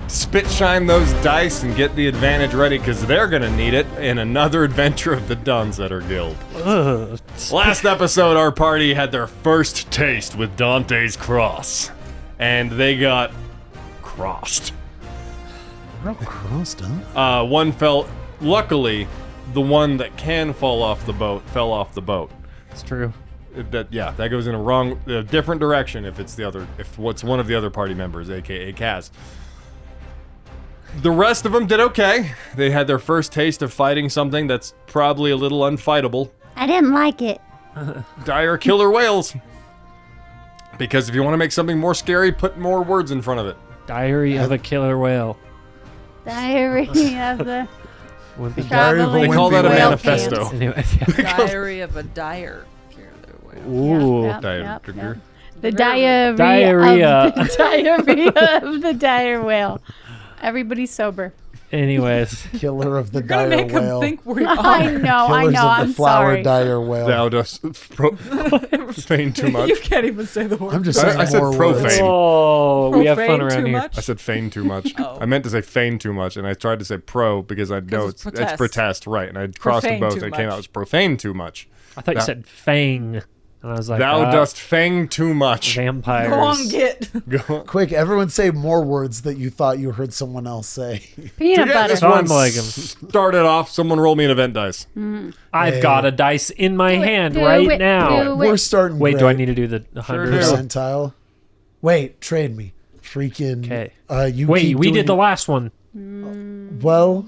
spit shine those dice and get the advantage ready, because they're gonna need it in another adventure of the DawnSetter Guild. Last episode, our party had their first taste with Dante's cross, and they got crossed. Real crossed, huh? One fell. Luckily, the one that can fall off the boat fell off the boat. It's true. That goes in a different direction if it's one of the other party members, aka Kaz. The rest of them did okay. They had their first taste of fighting something that's probably a little unfightable. I didn't like it. Dire killer whales. Because if you want to make something more scary, put more words in front of it. Diary of a killer whale. Diary of the Wimpy traveling They call that a whale manifesto. pants. Anyway, Diary of a dire killer whale. Ooh. Yep, Diarrhea. yep. The diarrhea. Diarrhea. Of the diarrhea of the dire whale. Everybody's sober. Anyways. Killer of the You're gonna dire make him whale. think we're I on. know, Killers of I'm the flower sorry. dire whale. Thou dost profane too much. You can't even say the word. I'm just saying I said more profane. words. Oh, we have fun Profane around too here. much? I said feign too much. Oh. I meant to say feign too much, and I tried to say pro because I know it's it's protest. protest, right? And I crossed them Profane both, too and it came much. out as profane too much. I thought you That- said fang. And I was like, Thou dost feign too much. vampires. Go on, get. Go- Quick, everyone say more words that you thought you heard someone else say. Peanut Yeah, butter. this So one I'm like 'em. started off. Someone roll me an event dice. I've got a dice in my Do it, hand do right it, now. do We're it. starting Wait, great. do I need to do the 100? do. Percentile? Wait, trade me. Freaking. Okay. You Wait, keep we doing did the last one. Well,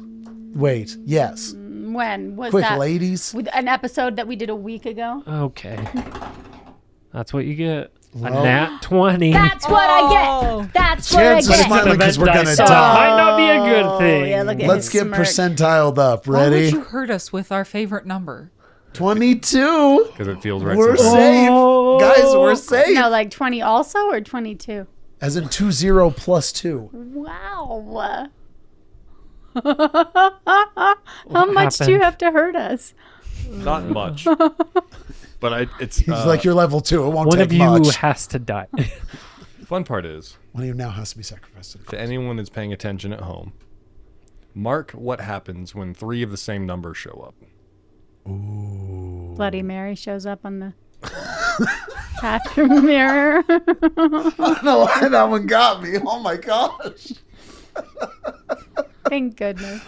wait. Yes. When was Quick, that? ladies. With an episode that we did a week ago. Okay. That's what you get. Well- a nat 20. That's what Oh. I get. That's what I Chance of get. smiling because we're gonna so it die. might not be a good Oh, thing. yeah, look at Let's his get smirk. percentiled up. Why would Ready? you hurt us with our favorite number? 22. Because it feels right. We're sometimes. safe. Oh. Guys, we're safe. No, like 20 also or 22? As in 20 plus 2. Wow. How much do you happened? have to hurt us? Not much. But it's He's like, you're level 2. It won't One take of you much. has to die. the fun part is, One of you now has to be sacrificed. to anyone that's paying attention at home, mark what happens when 3 of the same number show up. Bloody Mary shows up on the bathroom mirror. I don't know why that one got me. Oh my gosh. Thank goodness.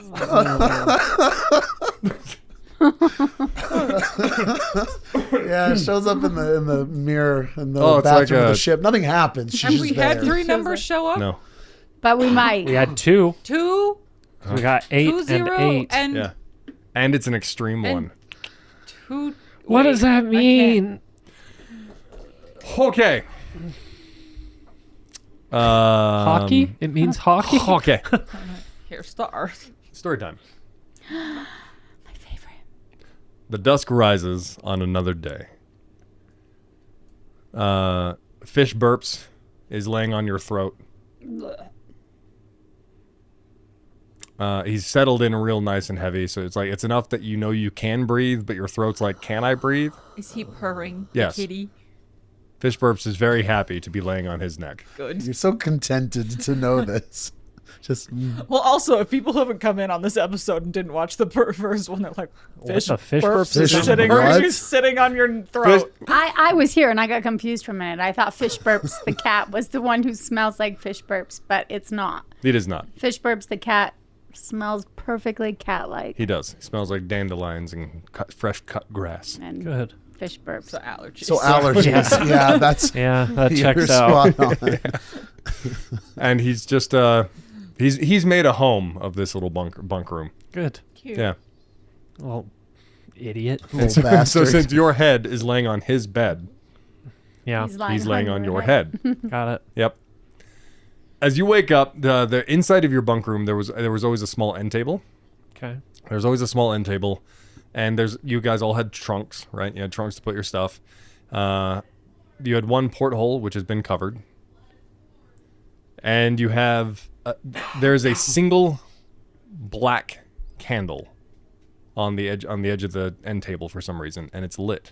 Yeah, it shows up in the mirror in the Oh, it's bathroom like of the a- ship. Nothing happens. She's And just we had there. 3 numbers show up? No. But we might. We had 2. 2, We got 8 2, 0, and 8. and Yeah. And it's an extreme And- one. 2. What does that I mean? Okay. Hockey? It means hockey? Okay. Here's stars. Story time. My favorite. The dusk rises on another day. Fish burps is laying on your throat. He's settled in real nice and heavy, so it's like it's enough that you know you can breathe, but your throat's like, can I breathe? Is he purring? Yes. Kitty. Fish burps is very happy to be laying on his neck. Good. You're so contented to know this. Just Well, also, if people haven't come in on this episode and didn't watch the first one, they're like, fish, the fish burps burps is is sitting, what? sitting on your throat. I was here and I got confused for a minute. I thought Fish Burps the cat was the one who smells like fish burps, but it's not. It is not. Fish Burps the cat smells perfectly cat-like. He does. He smells like dandelions and fresh cut grass. And Good. Fish Burps. So allergies. so allergies. Yeah, that's Yeah, that you're checks out. spot on. And he's just he's made a home of this little bunk room. Good. Cute. Yeah. Well, idiot. Little So bastard. since your head is laying on his bed, Yeah, he's laying on your head. got it. Yep. As you wake up, the inside of your bunk room there was always a small end table. Okay. There's always a small end table, and you guys all had trunks, right? You had trunks to put your stuff. You had one porthole which has been covered, and you have there's a single black candle on the edge of the end table for some reason, and it's lit.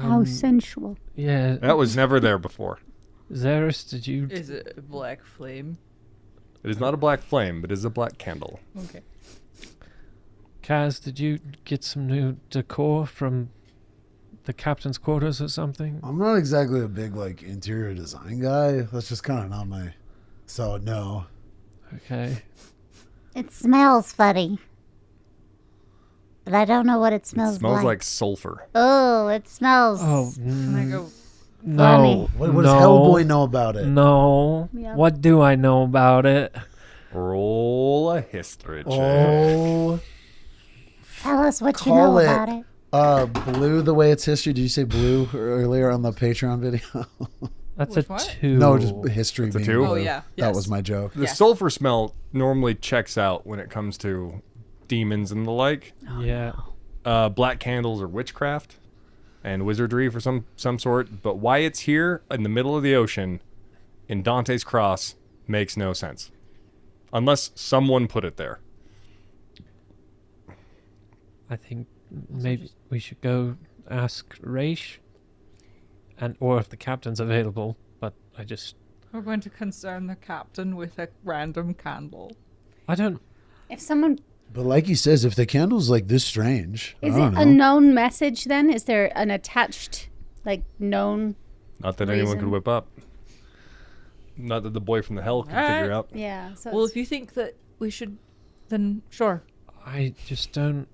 How sensual. Yeah. That was never there before. Xeris, did you... Is it a black flame? It is not a black flame, but it is a black candle. Okay. Kaz, did you get some new decor from the captain's quarters or something? I'm not exactly a big like interior design guy. That's just kind of not my. So no. Okay. It smells funny. But I don't know what it It smells smells like sulfur. Oh, it smells. Oh, Can I go? no. What does Hellboy know about it? No. Yep. What do I know about it? Roll a history check. Oh, Tell us what you Call know it. about it. Blue. The way it's history. Did you say blue earlier on the Patreon video? That's Which a what? 2. No, just history. It's a being 2? blue. Oh, yeah. That Yes. was my joke. The Yeah. sulfur smell normally checks out when it comes to demons and the like. Yeah. Black candles are witchcraft and wizardry for some sort. But why it's here in the middle of the ocean in Dante's Cross makes no sense. Unless someone put it there. I think maybe we should go ask Raish, or if the captain's available. But We're going to concern the captain with a random candle. I don't. If someone But like he says, if the candle's like this strange, is I it don't know. a known message then? Is there an attached known Not that anyone could Reason. whip up. Not that the boy from the hell can Alright. figure out. Yeah. So Well, it's- if you think that we should, then sure. I just don't.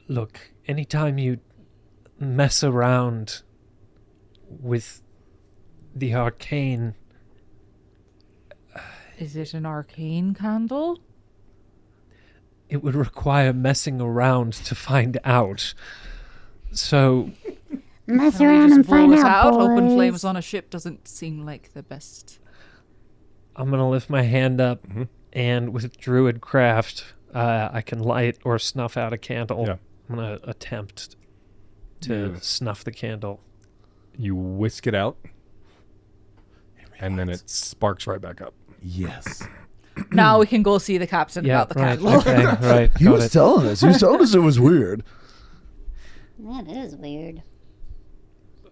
Look, anytime you mess around with the arcane, Is it an arcane candle? it would require messing around to find out. So, mess Can we around just and blow find us out, out? Open boys. flames on a ship doesn't seem like the best. I'm gonna lift my hand up, and with druid craft, I can light or snuff out a candle. Yeah. I'm gonna attempt to Yes. snuff the candle. You whisk it out, and then it sparks right back up. Yes. Now we can go see the captain Yeah, about the right. candle. Okay, right. He got was it. telling us. He was telling us it was weird. That is weird.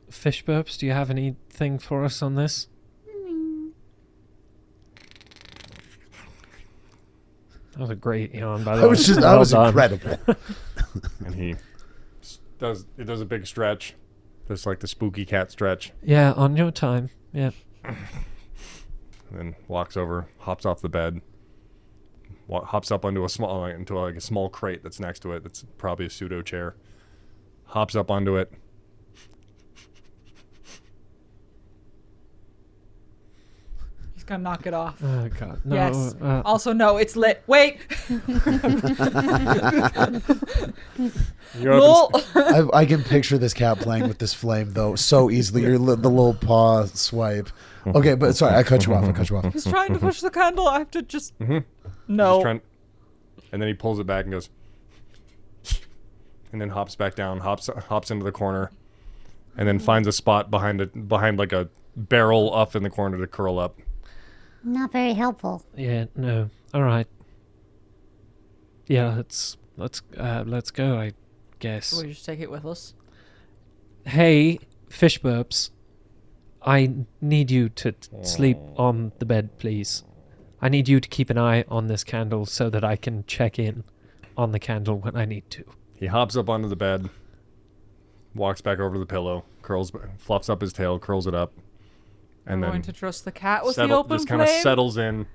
Fish burps, do you have anything for us on this? That was a great yawn, by the I way. was just. Well I was done. incredible. And he does a big stretch, just like the spooky cat stretch, Yeah, on your time. Yeah. and then walks over, hops off the bed, hops up onto a small crate that's next to it. That's probably a pseudo chair. Hops up onto it. He's gonna knock it off. Oh, God. No. Yes. Also, no, it's lit. Wait. You go up and Lol. I can picture this cat playing with this flame though so easily. The little paw swipe. Okay, but sorry, I cut you off. He's trying to push the candle. I have to just. Just No. and then he pulls it back and goes, and then hops back down, hops into the corner, and then finds a spot behind like a barrel up in the corner to curl up. Not very helpful. Yeah, no. All right. Yeah, let's go, I guess. We just take it with us. Hey, fish burps. I need you to sleep on the bed, please. I need you to keep an eye on this candle so that I can check in on the candle when I need to. He hops up onto the bed, walks back over to the pillow, fluffs up his tail, curls it up, and We're then going to trust the cat with the open just flame. kind of settles in,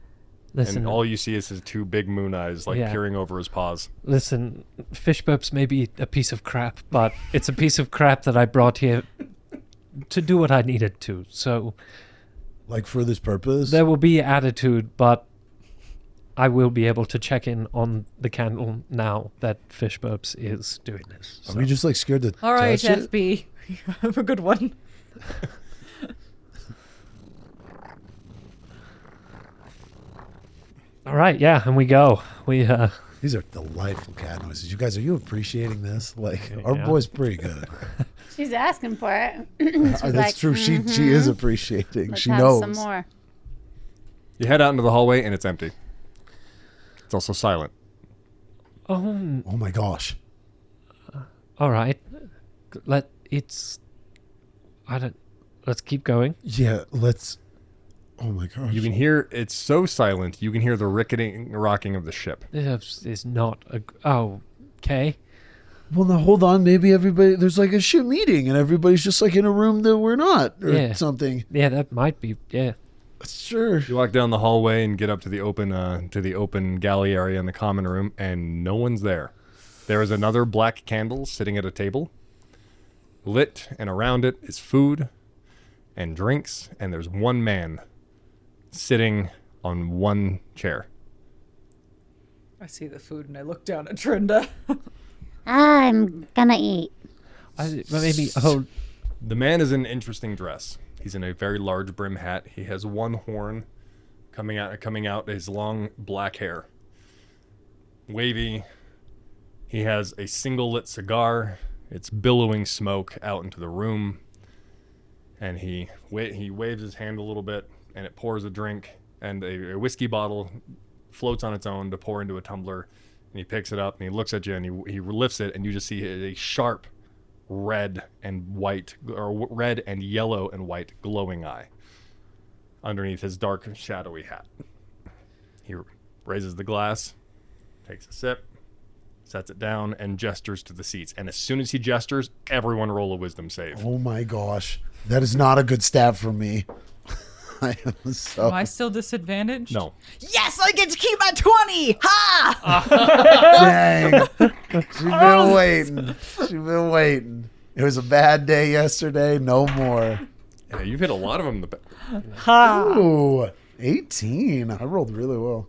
Listen, and all you see is his two big moon eyes, Yeah. peering over his paws. listen, fish burps may be a piece of crap, but it's a piece of crap that I brought here to do what I needed to. So Like for this purpose. there will be attitude, but I will be able to check in on the candle now that fish burps is doing this. Are So. we just like scared to All right, touch it? FB. You have a good one. All right, yeah, and we go. We These are delightful cat noises. You guys, are you appreciating this? Like our Yeah. boy's pretty good. She's asking for it. That's like, true. She is appreciating. Let's she have knows. some more. You head out into the hallway, and it's empty. It's also silent. oh Oh my gosh. All right. Let's keep going. Yeah, let's. Oh my gosh. You can hear, it's so silent, you can hear the rocking of the ship. This is not a. Oh, okay. Well, now hold on. Maybe everybody, there's like a ship meeting and everybody's just like in a room that we're not or something. Yeah, that might be. Yeah. Sure. You walk down the hallway and get up to the open galley area in the common room, and no one's there. There is another black candle sitting at a table, lit, and around it is food and drinks, and there's one man sitting on one chair. I see the food and I look down at Trinda. I'm gonna eat. Maybe hold. The man is in an interesting dress. He's in a very large brim hat. He has one horn coming out his long black hair. Wavy. He has a single lit cigar. It's billowing smoke out into the room. And he waves his hand a little bit, and it pours a drink, and a whiskey bottle floats on its own to pour into a tumbler. And he picks it up, and he looks at you, and he lifts it, and you just see a sharp red and white, or red and yellow and white glowing eye underneath his dark, shadowy hat. He raises the glass, takes a sip, sets it down, and gestures to the seats. And as soon as he gestures, everyone roll a wisdom save. Oh my gosh. That is not a good stat for me. I am so. Am I still disadvantaged? No. Yes, I get to keep my 20! Ha! Dang. She's been waiting. She's been waiting. It was a bad day yesterday. No more. Yeah, you've hit a lot of them. Ha! Ooh, 18. I rolled really well.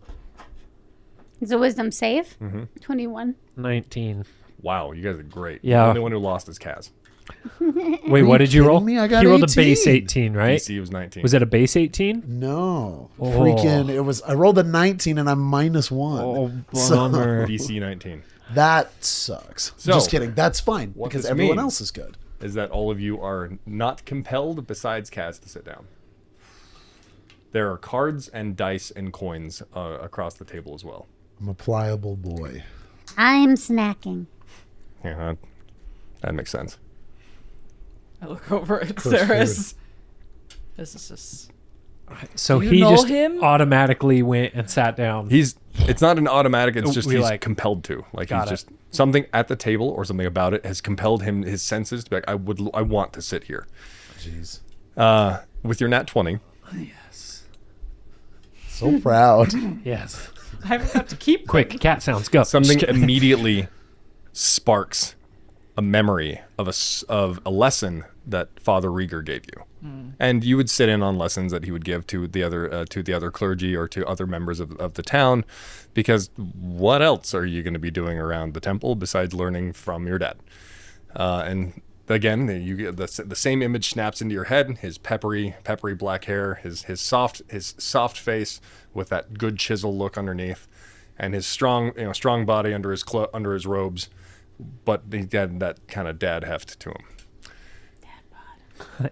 It's a wisdom save. 21. 19. Wow, you guys are great. Yeah. The only one who lost is Kaz. Wait, what did you roll? kidding me? I got he rolled 18. a base 18, right? DC was 19. Was it a base 18? No. Oh. Freaking, it was, I rolled a 19 and I'm -1. Oh, So- bummer. DC 19. That sucks. So, Just kidding. That's fine what because this everyone means- else is good. Is that all of you are not compelled, besides Kaz, to sit down. There are cards and dice and coins across the table as well. I'm a pliable boy. I'm snacking. Yeah, that makes sense. I look over at Course Saris. This is just... So Do you he know just him? automatically went and sat down. It's not an automatic, it's just We he's like- compelled to. Like Got he's it. just something at the table or something about it has compelled him, his senses to be like, I want to sit here. Jeez. With your nat 20, So proud. Yes. I haven't got to keep Quick, cat sounds, go. something Just kidding. immediately sparks a memory of a lesson that Father Rieger gave you. And you would sit in on lessons that he would give to the other clergy or to other members of the town, because what else are you going to be doing around the temple besides learning from your dad? And again, you get the same image snaps into your head: his peppery black hair, his soft face with that good chisel look underneath, and his strong body under his robes, but he had that kind of dad heft to him.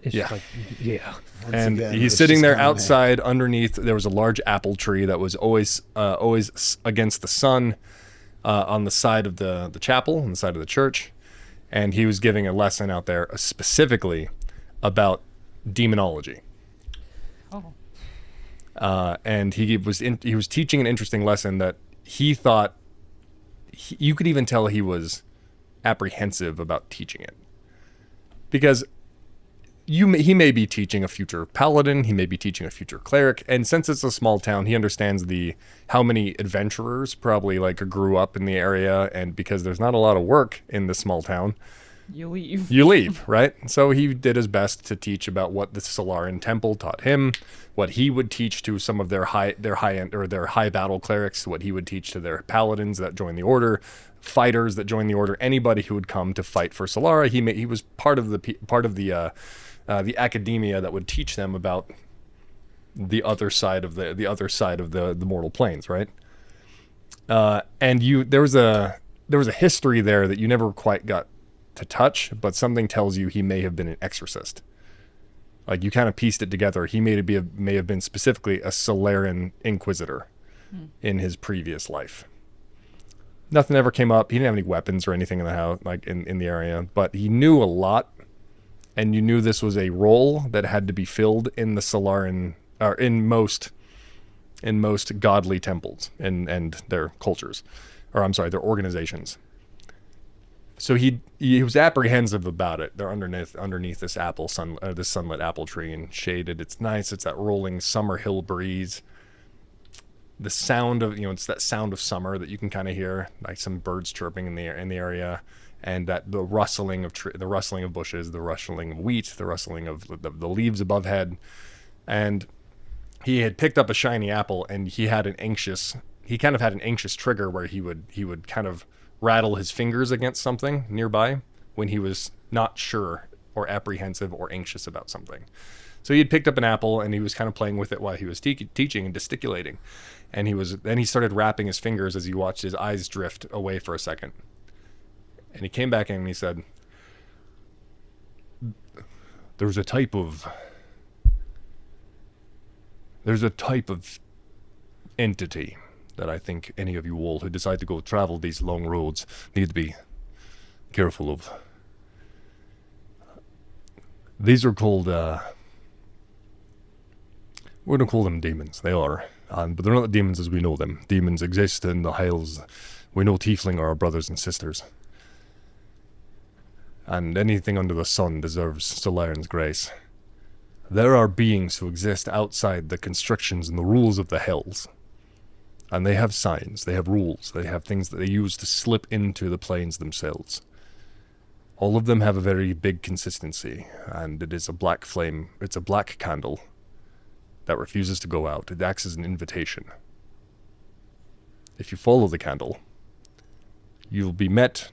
It's Yeah. just like, yeah. And again, he's it's sitting just there kinda outside underneath. There was a large apple tree that was always against the sun on the side of the chapel, on the side of the church. And he was giving a lesson out there specifically about demonology. Oh. And he was teaching an interesting lesson that he thought you could even tell he was apprehensive about teaching it, because he may be teaching a future paladin, he may be teaching a future cleric, and since it's a small town, he understands how many adventurers probably grew up in the area, and because there's not a lot of work in this small town, You leave. you leave, right? So he did his best to teach about what the Solarian Temple taught him, what he would teach to some of their high battle clerics, what he would teach to their paladins that joined the order, fighters that joined the order, anybody who would come to fight for Solara. He was part of the academia that would teach them about the other side of the mortal planes, right? And there was a history there that you never quite got to touch, but something tells you he may have been an exorcist. Like, you kind of pieced it together. He may have been specifically a Solarian inquisitor in his previous life. Nothing ever came up. He didn't have any weapons or anything in the house, like in the area, but he knew a lot, and you knew this was a role that had to be filled in the Solaran, or in most godly temples and their cultures, or I'm sorry, their organizations. So he was apprehensive about it. They're underneath this this sunlit apple tree and shaded. It's nice. It's that rolling summer hill breeze. The sound of, it's that sound of summer that you can kind of hear, like some birds chirping in the area, and that the rustling of bushes, the rustling of wheat, the rustling of the leaves above head. And he had picked up a shiny apple, and he kind of had an anxious trigger where he would kind of rattle his fingers against something nearby when he was not sure or apprehensive or anxious about something. So he had picked up an apple, and he was kind of playing with it while he was teaching and gesticulating. And then he started rapping his fingers as he watched his eyes drift away for a second. And he came back in and he said, there's a type of entity that I think any of you all who decide to go travel these long roads need to be careful of. These are called, we're going to call them demons. They are. But they're not the demons as we know them. Demons exist in the Hiles. We know Tiefling are our brothers and sisters. And anything under the sun deserves Solaran's grace. There are beings who exist outside the constrictions and the rules of the Hells. And they have signs, they have rules, they have things that they use to slip into the planes themselves. All of them have a very big consistency, and it is a black flame, it's a black candle that refuses to go out. It acts as an invitation. If you follow the candle, you'll be met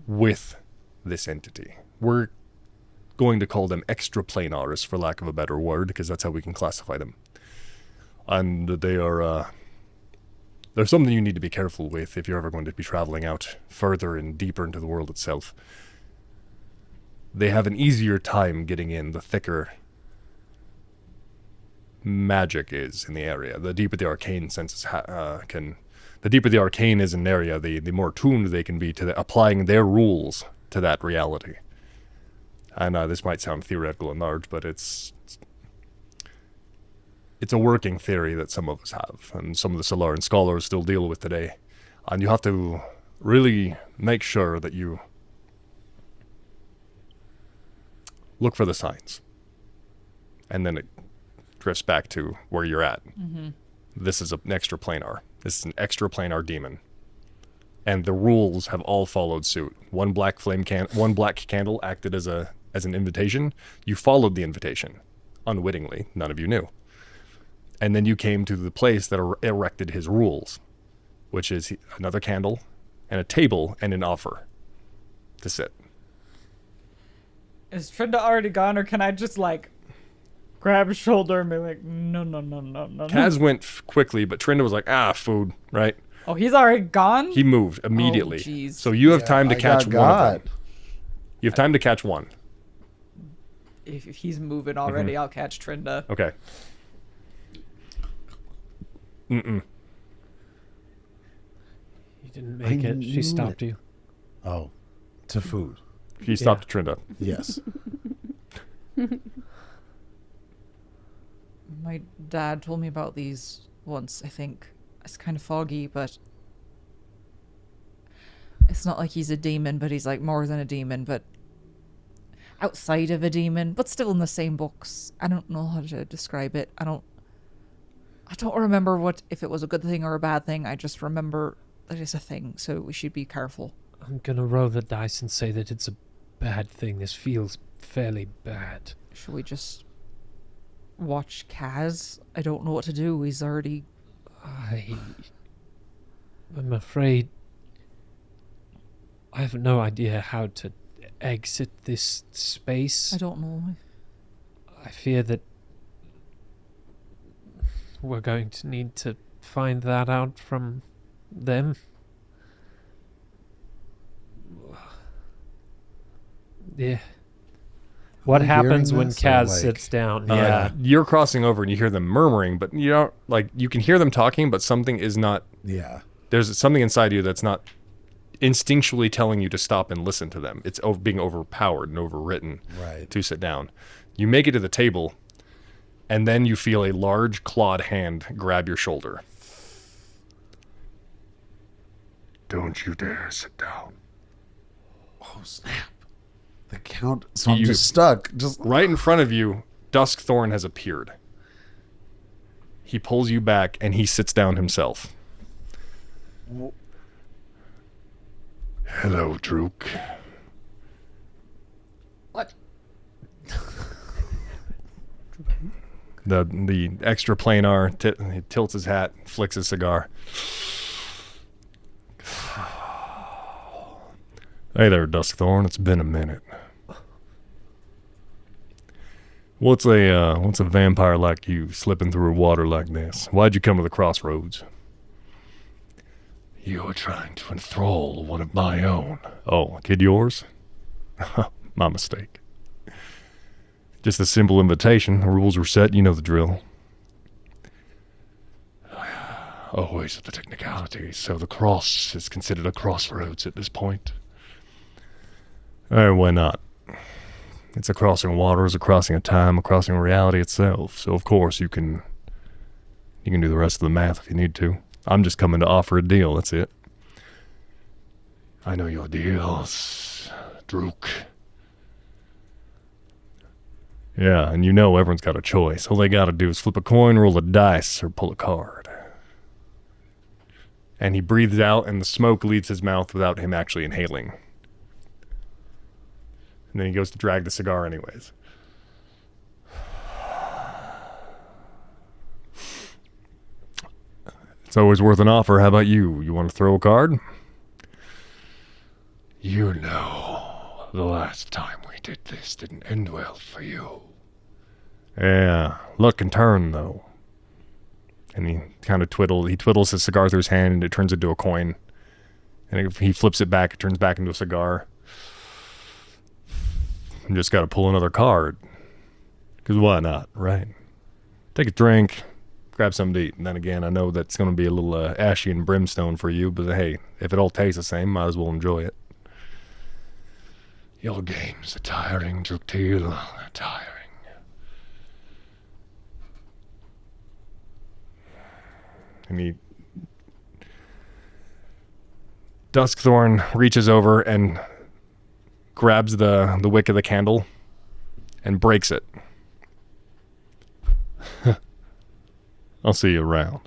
with this entity. We're going to call them extraplanars, for lack of a better word, because that's how we can classify them. And they're something you need to be careful with if you're ever going to be traveling out further and deeper into the world itself. They have an easier time getting in the thicker magic is in the area. The deeper the arcane senses the deeper the arcane is in an area, the more tuned they can be to applying their rules to that reality. And this might sound theoretical and large, but it's a working theory that some of us have, and some of the Solaran scholars still deal with today. And you have to really make sure that you look for the signs. And then it drifts back to where you're at. Mm-hmm. This is an extraplanar. This is an extraplanar demon. And the rules have all followed suit. One black candle acted as an invitation. You followed the invitation. Unwittingly, none of you knew. And then you came to the place that erected his rules, which is another candle and a table and an offer to sit. Is Trinda already gone, or can I just grab his shoulder and be like, no. Kaz went quickly, but Trinda was like, food, right? Oh, he's already gone? He moved immediately. Oh, jeez. So you have time to catch one of them. You have time to catch one. If he's moving already, I'll catch Trinda. Okay. You didn't make it. She stopped you. Oh, to food. She stopped Trinda. Yes. My dad told me about these once, I think. It's kind of foggy, but it's not like he's a demon, but he's more than a demon, but outside of a demon, but still in the same books. I don't know how to describe it. I don't remember if it was a good thing or a bad thing. I just remember that it's a thing, so we should be careful. I'm gonna roll the dice and say that it's a bad thing. This feels fairly bad. Should we just watch Kaz? I don't know what to do. He's already... I'm afraid I have no idea how to exit this space. I don't know. I fear that we're going to need to find that out from them. Yeah. What happens when Kaz sits down? Yeah. You're crossing over and you hear them murmuring, but you don't you can hear them talking, but something is not there's something inside you that's not instinctually telling you to stop and listen to them. It's being overpowered and overwritten to sit down. You make it to the table, and then you feel a large clawed hand grab your shoulder. Don't you dare sit down. Oh, snap. The count. So I'm just stuck. Just right in front of you, Duskthorn has appeared. He pulls you back, and he sits down himself. Hello, Drook. What? The extra planar he tilts his hat, flicks his cigar. Hey there, Duskthorn. It's been a minute. What's a vampire like you slipping through water like this? Why'd you come to the Crossroads? You were trying to enthrall one of my own. Oh, a kid yours? My mistake. Just a simple invitation. The rules were set. You know the drill. Always the technicalities. So the cross is considered a crossroads at this point. Why not? It's a crossing of waters, a crossing of time, a crossing of reality itself. So of course you can do the rest of the math if you need to. I'm just coming to offer a deal, that's it. I know your deals, Drook. Yeah, and you know everyone's got a choice. All they gotta do is flip a coin, roll a dice, or pull a card. And he breathes out, and the smoke leaves his mouth without him actually inhaling. And then he goes to drag the cigar anyways. It's always worth an offer. How about you? You want to throw a card? You know, the last time we did this didn't end well for you. Yeah, luck can turn, though. And he kind of twiddles his cigar through his hand, and it turns into a coin. And if he flips it back, it turns back into a cigar. You just got to pull another card. Because why not, right? Take a drink, grab something to eat. And then again, I know that's going to be a little ashy and brimstone for you, but hey, if it all tastes the same, might as well enjoy it. Your games are tiring, Druktil. Tiring. And Duskthorn reaches over and grabs the wick of the candle and breaks it. I'll see you around.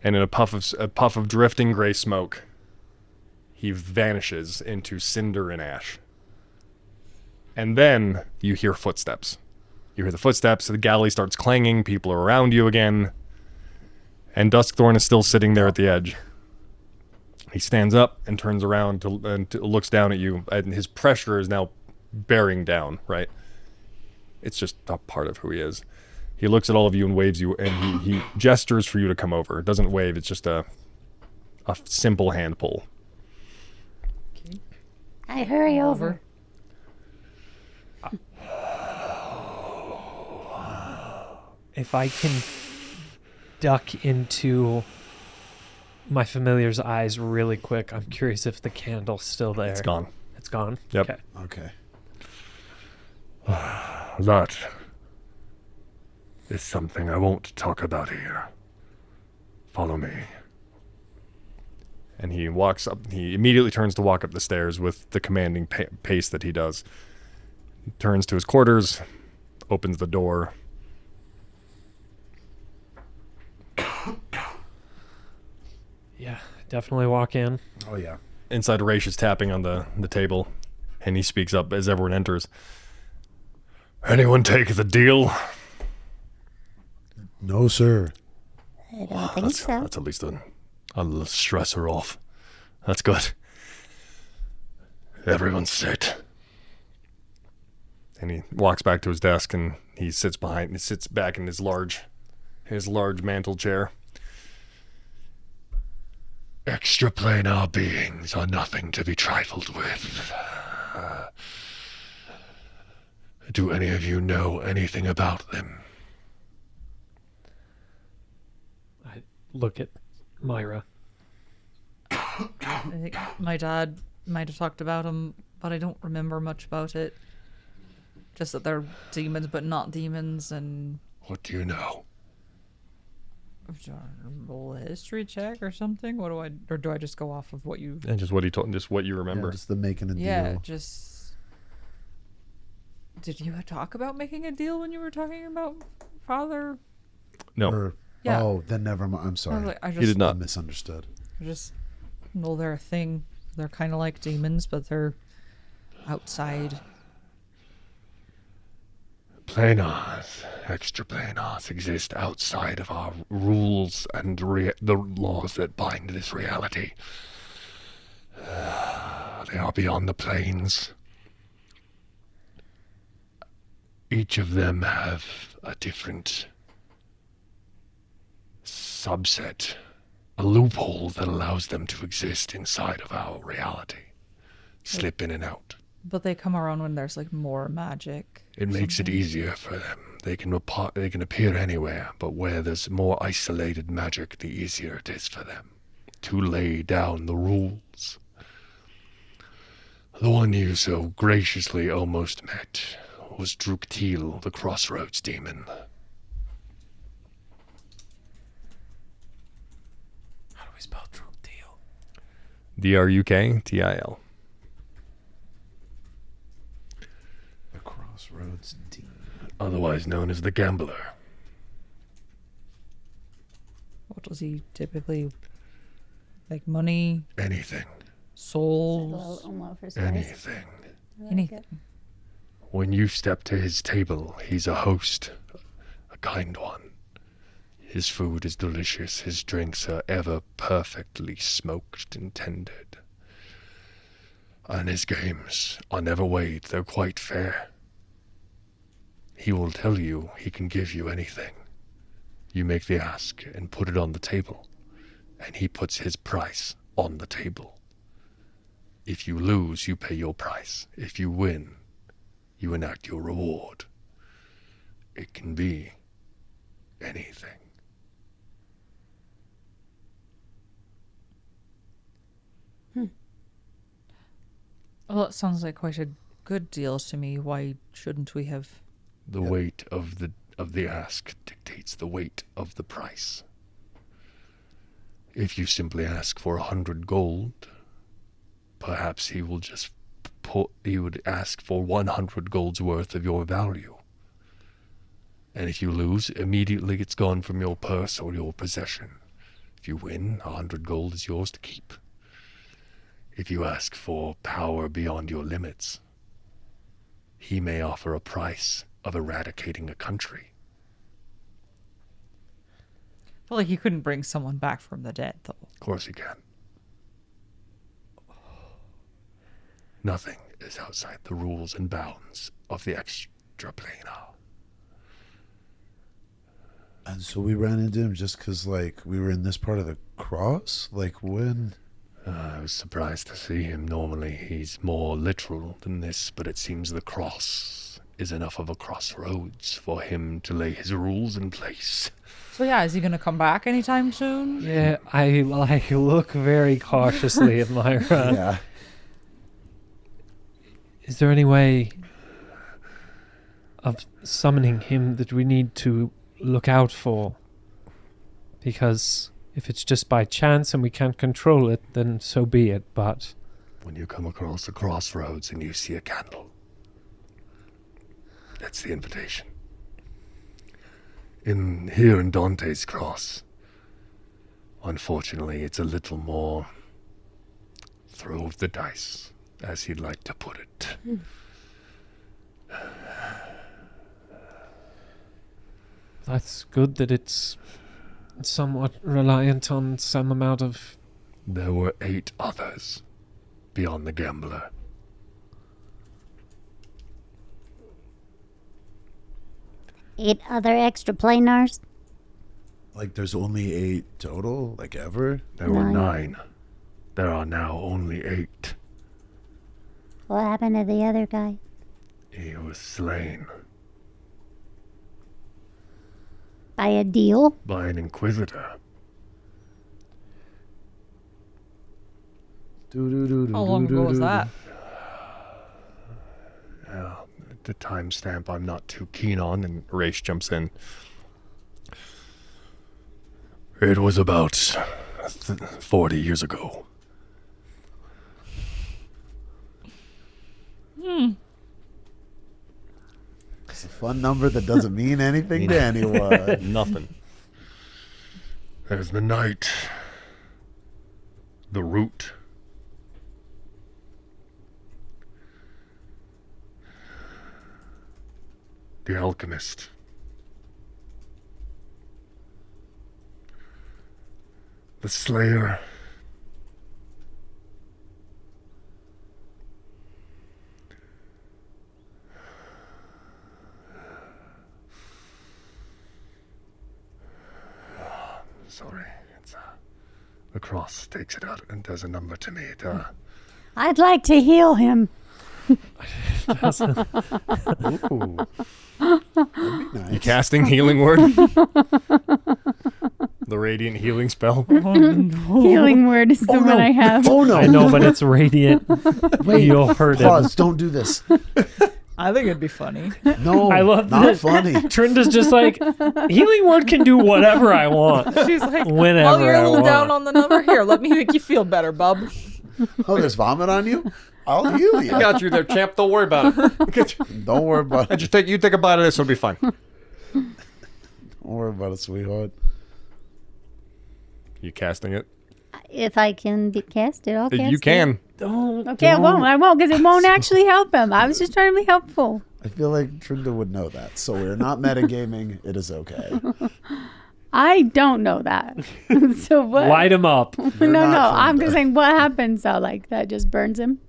And in a puff of drifting gray smoke, he vanishes into cinder and ash. And then you hear footsteps. You hear the footsteps, the galley starts clanging, people are around you again, and Duskthorn is still sitting there at the edge. He stands up and turns around and looks down at you, and his pressure is now bearing down, right? It's just a part of who he is. He looks at all of you and waves you, and he gestures for you to come over. It doesn't wave, it's just a simple hand pull. Okay. I hurry over. If I can duck into my familiar's eyes really quick, I'm curious if the candle's still there. It's gone. It's gone? Yep. Okay. That is something I won't talk about here. Follow me. And he walks up. He immediately turns to walk up the stairs with the commanding pace that he does. He turns to his quarters, opens the door. Yeah, definitely walk in. Oh, yeah. Inside, Raish is tapping on the table, and he speaks up as everyone enters. Anyone take the deal? No, sir. I don't think so. That's at least a little stressor off. That's good. Everyone's set. And he walks back to his desk, and he sits back in his large mantle chair. Extraplanar beings are nothing to be trifled with. Do any of you know anything about them? I look at Myra. I think my dad might have talked about them, but I don't remember much about it. Just that they're demons, but not demons, and... What do you know? Roll a history check or something? Or do I just go off of what you... And just what he told, just what you remember. Yeah, just the making a Yeah, deal. just... Did you talk about making a deal when you were talking about father? No. Or, Yeah. Oh, then never mind. I'm sorry. I He did just, not. I misunderstood. I just know they're a thing. They're kind of like demons, but they're outside. Planars, extra-planars exist outside of our rules and the laws that bind this reality. They are beyond the planes. Each of them have a different subset, a loophole that allows them to exist inside of our reality. Slip in and out. But they come around when there's like more magic. It makes it easier for them. They can appear anywhere, but where there's more isolated magic, the easier it is for them to lay down the rules. The one you so graciously almost met was Druktil, the Crossroads demon. How do we spell Druktil? Druktil. The Crossroads demon. Otherwise known as the Gambler. What does he typically... Like money, Anything. souls, Anything. anything? When you step to his table, he's a host, a kind one. His food is delicious, his drinks are ever perfectly smoked and tended. And his games are never weighed, they're quite fair. He will tell you he can give you anything. You make the ask and put it on the table, and he puts his price on the table. If you lose, you pay your price. If you win, you enact your reward. It can be anything. Well, it sounds like quite a good deal to me. Why shouldn't we have... The weight of the ask dictates the weight of the price. If you simply ask for 100 gold, perhaps he will just he would ask for 100 gold's worth of your value. And if you lose, immediately it's gone from your purse or your possession. If you win, 100 gold is yours to keep. If you ask for power beyond your limits, he may offer a price of eradicating a country. Well, like, you couldn't bring someone back from the dead, though. Of course he can. Nothing is outside the rules and bounds of the extraplanar. And so we ran into him just because, like, we were in this part of the cross? Like, when? I was surprised to see him. Normally he's more literal than this, but it seems the cross is enough of a crossroads for him to lay his rules in place. So yeah, is he going to come back anytime soon? Yeah, I look very cautiously at Myra. Yeah. Is there any way of summoning him that we need to look out for? Because if it's just by chance and we can't control it, then so be it, but... When you come across the crossroads and you see a candle, that's the invitation. Here in Dante's Cross, unfortunately, it's a little more throw of the dice, as he'd like to put it. That's good that it's somewhat reliant on some amount of... There were 8 others beyond the Gambler. Eight other extraplanars? Like, there's only 8 total? Like, ever? There were 9. 9. There are now only 8. What happened to the other guy? He was slain By a deal? by an inquisitor. How long ago was that? The timestamp I'm not too keen on, and Raish jumps in. It was about 40 years ago. It's a fun number that doesn't mean anything to anyone. Nothing. There's the knight. The root. The alchemist. The slayer. Sorry, it's the cross takes it out and does a number to me. I'd like to heal him. Ooh. That'd be nice. You casting healing word? The radiant healing spell. Healing word is the one I have. Oh no! I know, but it's radiant. You'll hurt him. Pause. Don't do this. I think it'd be funny. No, I love not that. funny. Trinda's just like, healing word can do whatever I want. She's like, Whenever well, you're a I little down want. on the number. Here, let me make you feel better, bub. Oh, there's vomit on you? I'll heal you. I got you there, champ. Don't worry about it. Don't worry about it. You take a bite of this, it'll be fine. Don't worry about it, sweetheart. You casting it? If I can cast it, I'll cast it. You can. Don't. Okay, I won't, because it won't actually help him. I was just trying to be helpful. I feel like Trinda would know that. So we're not metagaming. It is okay. I don't know that. So what? Light him up. No, You're not I'm Trinda. just saying what happens though, like that just burns him.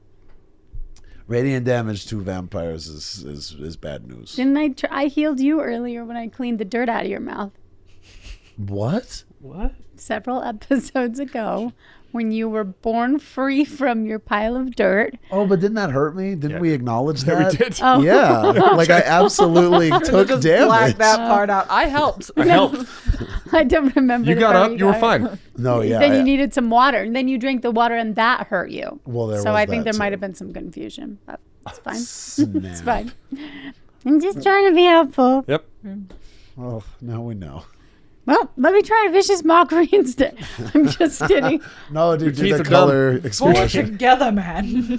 Radiant damage to vampires is bad news. Didn't I healed you earlier when I cleaned the dirt out of your mouth What? What? several episodes ago when you were born free from your pile of dirt. Oh, but didn't that hurt me? Didn't Yeah. we acknowledge Yeah, that? we did. Oh. Yeah. Like I absolutely took Just damage. black that part out. I helped. I helped. I don't remember. You the got part up. You were fine. No, yeah. Then you needed some water, and then you drank the water, and that hurt you. Well, there so was I think that, there might too. have been some confusion. But it's fine. Snap. It's fine. I'm just trying to be helpful. Yep. Well, now we know. Well, let me try a vicious mockery instead. I'm just kidding. No, dude, do teeth the are color Pull it expression. together, man.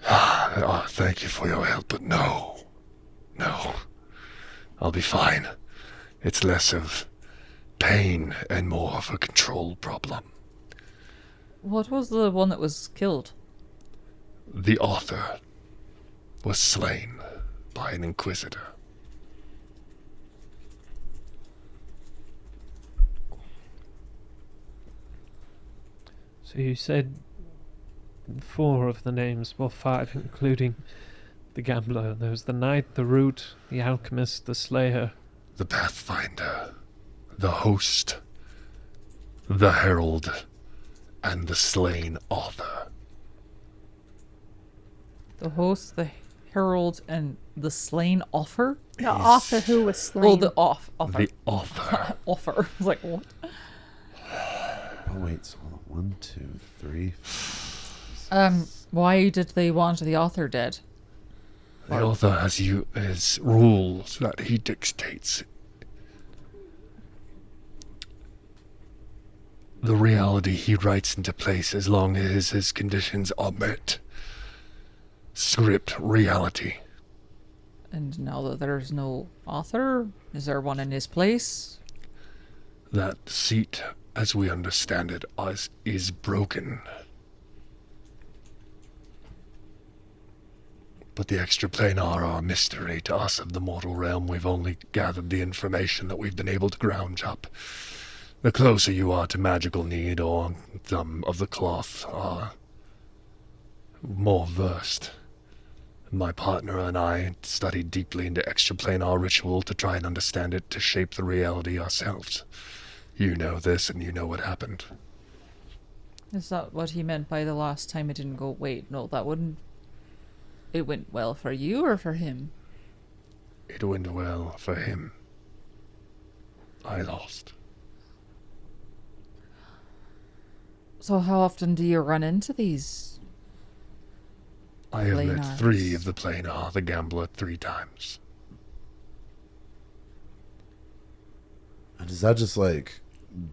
Oh, thank you for your help, but no. I'll be fine. It's less of pain and more of a control problem. What was the one that was killed? The author was slain by an inquisitor. So you said 4 of the names, well 5 including the gambler. There was the knight, the root, the alchemist, the slayer. The Pathfinder, the host, the herald, and the slain author. The host, the herald, and the slain offer? The author who was slain. Oh, the offer. The author. Offer. I was like, what? Oh, wait. So 1, 2, 3. Why did they want the author dead? The author has his rules that he dictates. The reality he writes into place as long as his conditions are met. Script reality. And now that there's no author, is there one in his place? That seat, as we understand it, is broken. But the extraplanar are a mystery to us of the mortal realm. We've only gathered the information that we've been able to ground up. The closer you are to magical need or some of the cloth are more versed. My partner and I studied deeply into extraplanar ritual to try and understand it, to shape the reality ourselves. You know this, and you know what happened. Is that what he meant by the last time it didn't go? Wait, no, that wouldn't. It went well for you or for him? It went well for him. I lost. So how often do you run into these? I have met Planars. 3 of the Planar, the Gambler, 3 times. And is that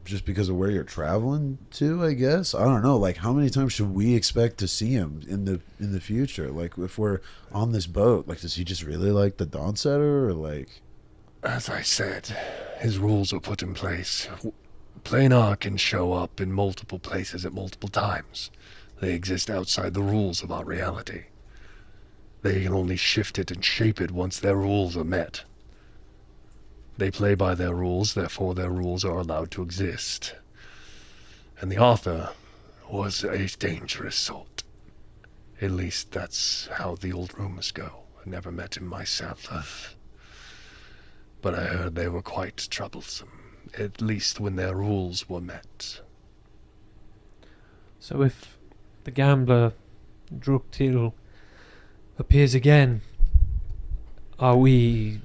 just because of where you're traveling to, I guess? I don't know. Like, how many times should we expect to see him in the future? Like, if we're on this boat, like, does he just really like the DawnSetter, or like? As I said, his rules are put in place. Planar can show up in multiple places at multiple times. They exist outside the rules of our reality. They can only shift it and shape it once their rules are met. They play by their rules, therefore their rules are allowed to exist. And the author was a dangerous sort. At least that's how the old rumors go. I never met him myself. But I heard they were quite troublesome, at least when their rules were met. So if the gambler Druktil appears again, are we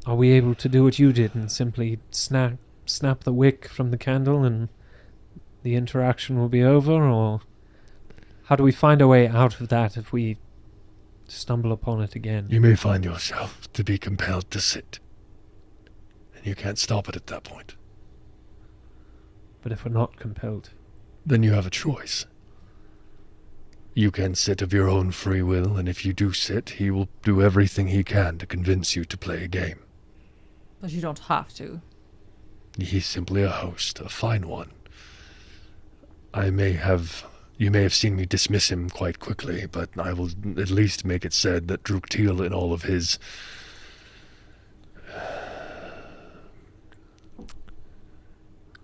able to do what you did and simply snap the wick from the candle and the interaction will be over, or how do we find a way out of that if we stumble upon it again? You may find yourself to be compelled to sit. And you can't stop it at that point. But if we're not compelled? Then you have a choice. You can sit of your own free will, and if you do sit, he will do everything he can to convince you to play a game. But you don't have to. He's simply a host, a fine one. You may have seen me dismiss him quite quickly, but I will at least make it said that Druktil, in all of his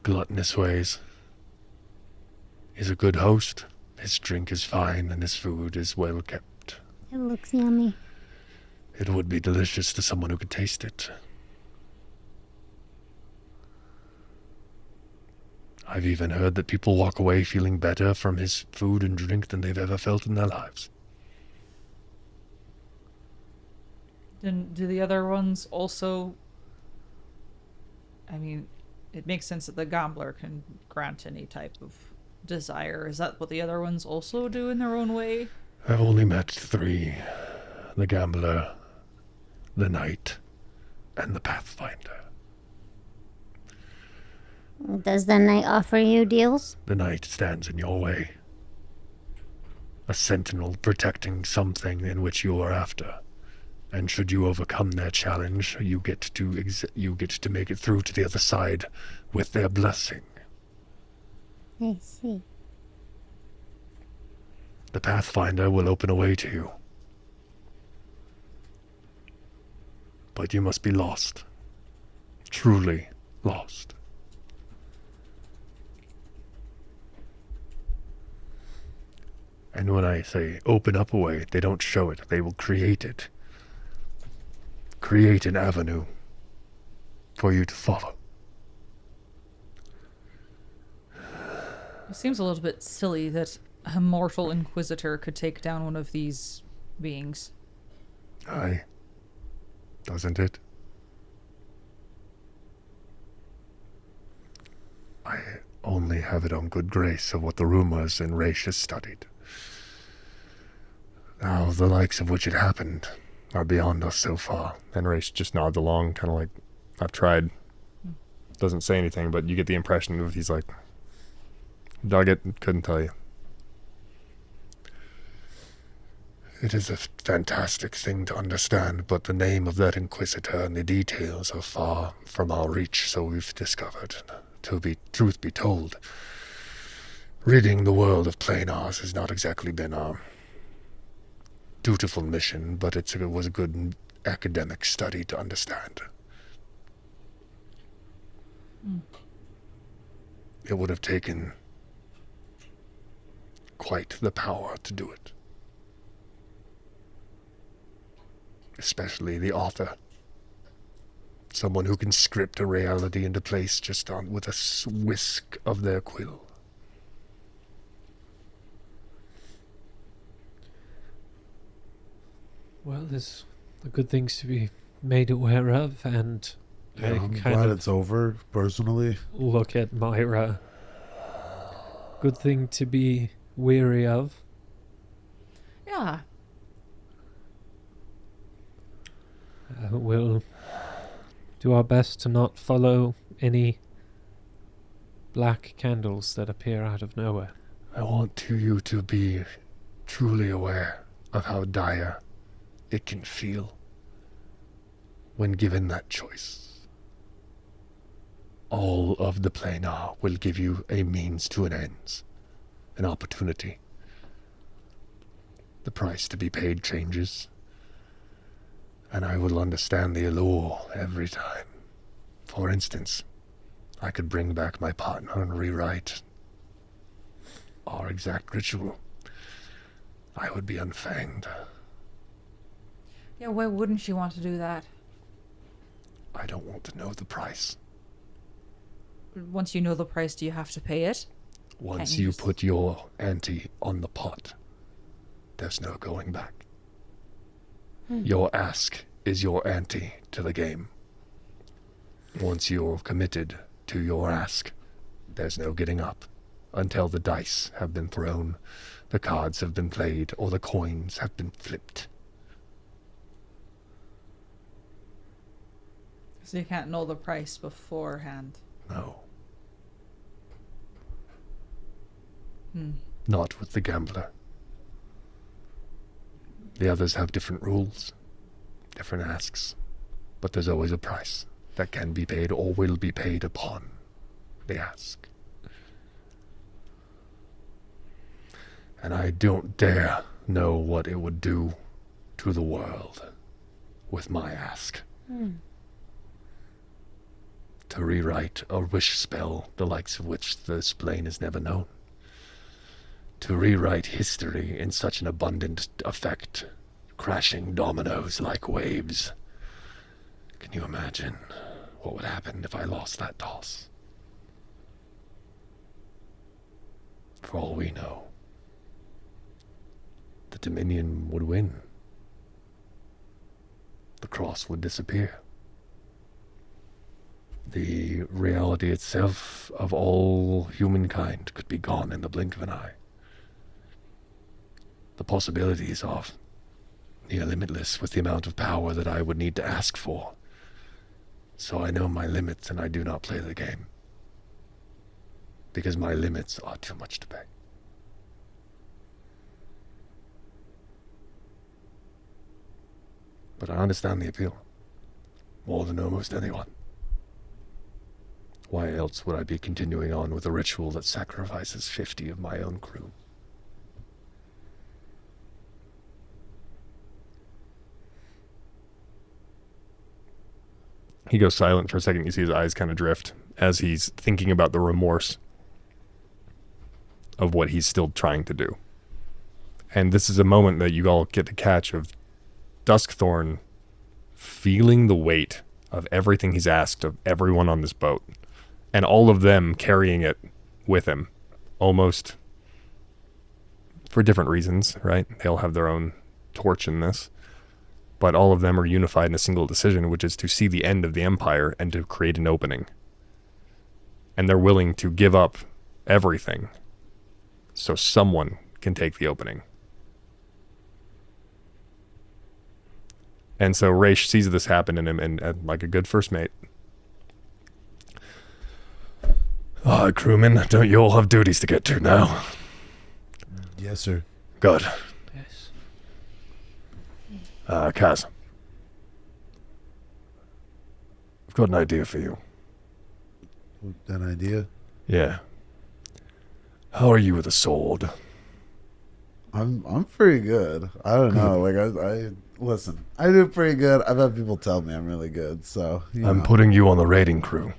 gluttonous ways, is a good host. His drink is fine, and his food is well kept. It looks yummy. It would be delicious to someone who could taste it. I've even heard that people walk away feeling better from his food and drink than they've ever felt in their lives. Then do the other ones also... I mean, it makes sense that the gambler can grant any type of desire. Is that what the other ones also do in their own way? I've only met 3. The Gambler, the Knight, and the Pathfinder. Does the knight offer you deals? The Knight stands in your way. A sentinel protecting something in which you are after. And should you overcome their challenge, you get to make it through to the other side with their blessing. I see. The Pathfinder will open a way to you. But you must be lost. Truly lost. And when I say open up a way, they don't show it. They will create it. Create an avenue for you to follow. It seems a little bit silly that a mortal inquisitor could take down one of these beings. Aye. Doesn't it? I only have it on good grace of what the rumors and Raish has studied. Now, the likes of which it happened are beyond us so far. And Raish just nods along, kind of like, I've tried. Doesn't say anything, but you get the impression of he's like, dug it, couldn't tell you. It is a fantastic thing to understand, but the name of that Inquisitor and the details are far from our reach, so we've discovered. Truth be told, ridding the world of Planars has not exactly been our dutiful mission, but it was a good academic study to understand. It would have taken quite the power to do it. Especially the author. Someone who can script a reality into place just with a whisk of their quill. Well, there's the good things to be made aware of, and Yeah, I I'm kind glad of it's over, personally. look at Myra. good thing to be weary of. Yeah. We'll do our best to not follow any black candles that appear out of nowhere. I want you to be truly aware of how dire it can feel when given that choice. All of the planar will give you a means to an end, an opportunity. The price to be paid changes, and I will understand the allure every time. For instance, I could bring back my partner and rewrite our exact ritual. I would be unfanged. Yeah, why wouldn't you want to do that? I don't want to know the price. Once you know the price, do you have to pay it? Once Can't you you just- put your ante on the pot, there's no going back. Your ask is your ante to the game. Once you're committed to your ask, there's no getting up until the dice have been thrown, the cards have been played, or the coins have been flipped. So you can't know the price beforehand. No. Not with the gambler. The others have different rules, different asks, but there's always a price that can be paid or will be paid upon the ask. And I don't dare know what it would do to the world with my ask. To rewrite a wish spell, the likes of which this plane has never known. To rewrite history in such an abundant effect, crashing dominoes like waves. Can you imagine what would happen if I lost that toss? For all we know, the Dominion would win. The cross would disappear. The reality itself of all humankind could be gone in the blink of an eye. The possibilities are near limitless with the amount of power that I would need to ask for. So I know my limits and I do not play the game. Because my limits are too much to pay. But I understand the appeal. More than almost anyone. Why else would I be continuing on with a ritual that sacrifices 50 of my own crew? He goes silent for a second. You see his eyes kind of drift as he's thinking about the remorse of what he's still trying to do. And this is a moment that you all get to catch of Duskthorn feeling the weight of everything he's asked of everyone on this boat. And all of them carrying it with him. Almost for different reasons, right? They all have their own torch in this. But all of them are unified in a single decision, which is to see the end of the Empire and to create an opening. And they're willing to give up everything so someone can take the opening. And so Raish sees this happen in him and like a good first mate. Ah, crewmen, don't you all have duties to get to now? Yes, sir. Good. Yes. Kaz. I've got an idea for you. An idea? Yeah. How are you with a sword? I'm pretty good. I don't know. Like I listen. I do pretty good. I've had people tell me I'm really good. So I'm putting you on the raiding crew.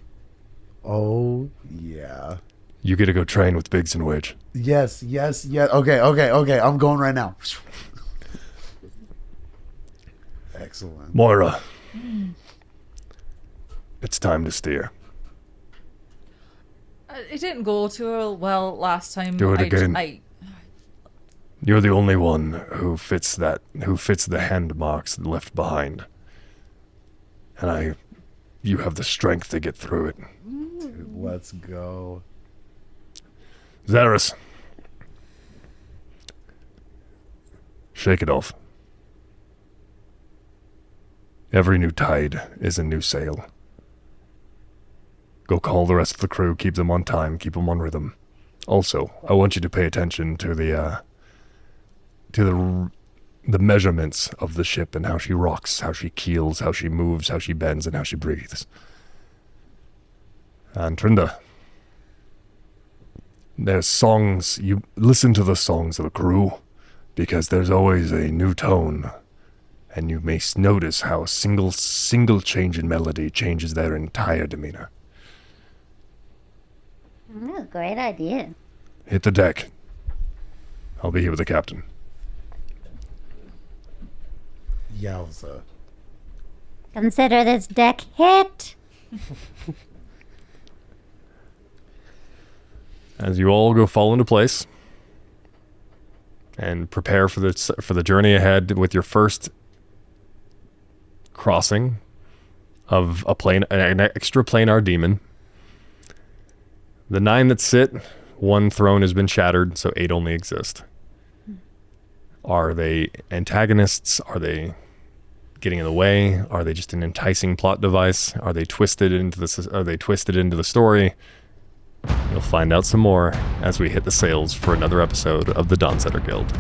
Oh yeah. You get to go train with Biggs and Wedge. Yes. Okay. I'm going right now. Excellent. Moira. It's time to steer. It didn't go too well last time. Do it again. I You're the only one who fits the hand marks left behind. And you have the strength to get through it. Let's go. Zaris. Shake it off. Every new tide is a new sail. Go call the rest of the crew, keep them on time, keep them on rhythm. Also, I want you to pay attention to the measurements of the ship and how she rocks, how she keels, how she moves, how she bends, and how she breathes. And Trinda, there's songs, you listen to the songs of the crew, because there's always a new tone, and you may notice how a single change in melody changes their entire demeanor. Oh, great idea. Hit the deck. I'll be here with the captain. Yowza. Consider this deck hit. As you all go fall into place and prepare for the journey ahead with your first crossing of an extra planar demon. The 9 that sit, 1 throne has been shattered, so 8 only exist. Are they antagonists? Are they getting in the way? Are they just an enticing plot device? Are they twisted into the story? You'll find out some more as we hit the sails for another episode of the DawnSetter Guild.